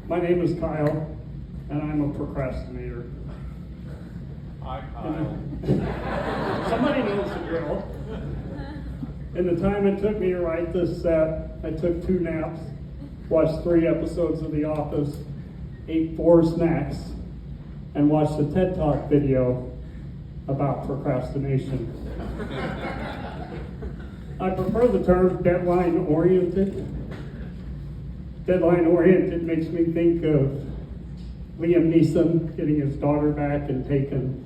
My name is Kyle, and I'm a procrastinator. Hi, Kyle. Somebody knows the drill. In the time it took me to write this set, I took 2 naps, watched 3 episodes of The Office, ate 4 snacks, and watched a TED Talk video about procrastination. I prefer the term deadline-oriented. Deadline-oriented makes me think of Liam Neeson getting his daughter back and Taken,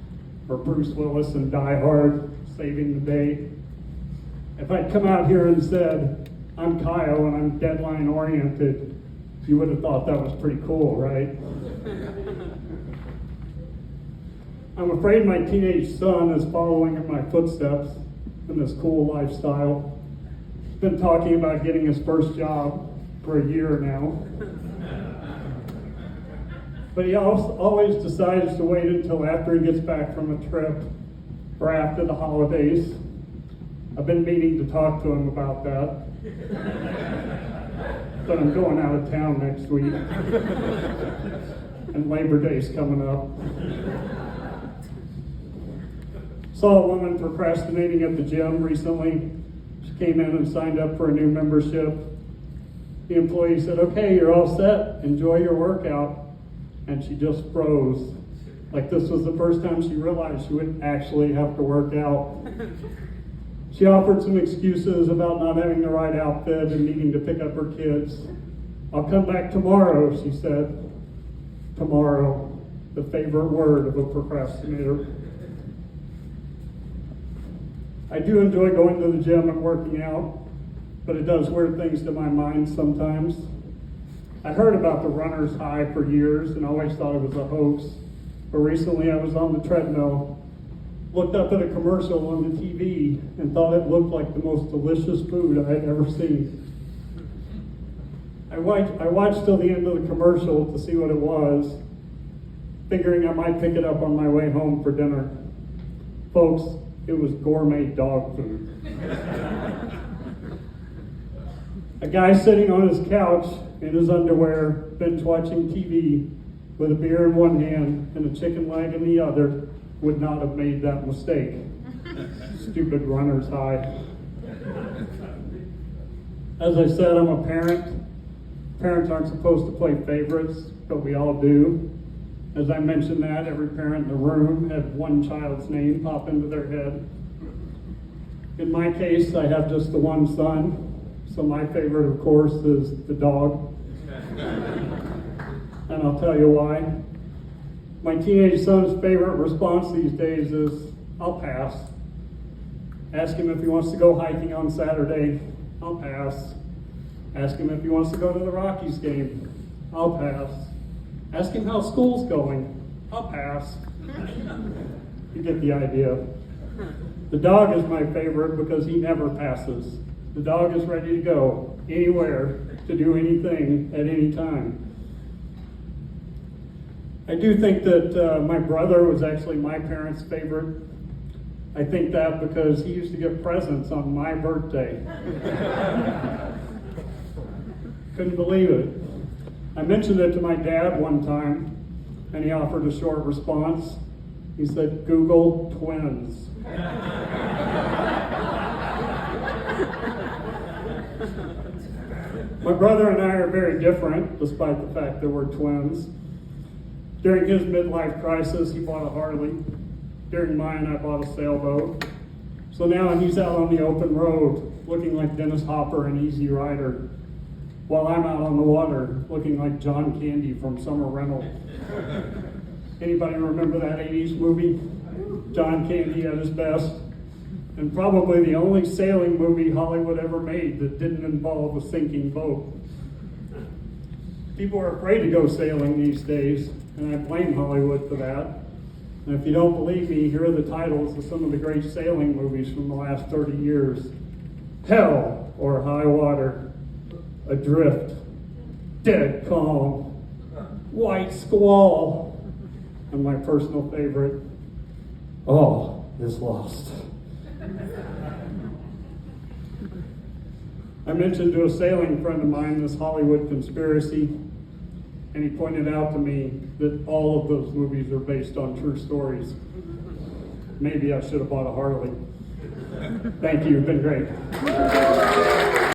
or Bruce Willis in Die Hard saving the day. If I'd come out here and said, I'm Kyle and I'm deadline-oriented, you would have thought that was pretty cool, right? I'm afraid my teenage son is following in my footsteps in this cool lifestyle. He's been talking about getting his first job for a year now. But he always decides to wait until after he gets back from a trip or after the holidays. I've been meaning to talk to him about that. But I'm going out of town next week. And Labor Day's coming up. Saw a woman procrastinating at the gym recently. She came in and signed up for a new membership. The employee said, okay, you're all set. Enjoy your workout. And she just froze. Like this was the first time she realized she would actually have to work out. She offered some excuses about not having the right outfit and needing to pick up her kids. I'll come back tomorrow, she said. Tomorrow, the favorite word of a procrastinator. I do enjoy going to the gym and working out, but it does weird things to my mind sometimes. I heard about the runner's high for years and always thought it was a hoax. But recently I was on the treadmill, looked up at a commercial on the TV, and thought it looked like the most delicious food I had ever seen. I watched till the end of the commercial to see what it was, figuring I might pick it up on my way home for dinner. Folks, it was gourmet dog food. A guy sitting on his couch in his underwear, binge watching TV with a beer in one hand and a chicken leg in the other would not have made that mistake. Stupid runner's high. As I said, I'm a parent. Parents aren't supposed to play favorites, but we all do. As I mentioned that, every parent in the room had one child's name pop into their head. In my case, I have just the one son, so my favorite, of course, is the dog. And I'll tell you why. My teenage son's favorite response these days is, I'll pass. Ask him if he wants to go hiking on Saturday. I'll pass. Ask him if he wants to go to the Rockies game. I'll pass. Ask him how school's going. I'll pass. You get the idea. The dog is my favorite because he never passes. The dog is ready to go anywhere to do anything at any time. I do think that my brother was actually my parents' favorite. I think that because he used to get presents on my birthday. Couldn't believe it. I mentioned it to my dad one time, and he offered a short response. He said, Google twins. My brother and I are very different, despite the fact that we're twins. During his midlife crisis, he bought a Harley. During mine, I bought a sailboat. So now he's out on the open road, looking like Dennis Hopper in Easy Rider, while I'm out on the water, looking like John Candy from Summer Rental. Anybody remember that 80s movie? John Candy at his best. And probably the only sailing movie Hollywood ever made that didn't involve a sinking boat. People are afraid to go sailing these days, and I blame Hollywood for that. And if you don't believe me, here are the titles of some of the great sailing movies from the last 30 years. Hell or High Water, Adrift, Dead Calm, White Squall, and my personal favorite, All is Lost. I mentioned to a sailing friend of mine this Hollywood conspiracy, and he pointed out to me that all of those movies are based on true stories. Maybe I should have bought a Harley. Thank you, you've been great.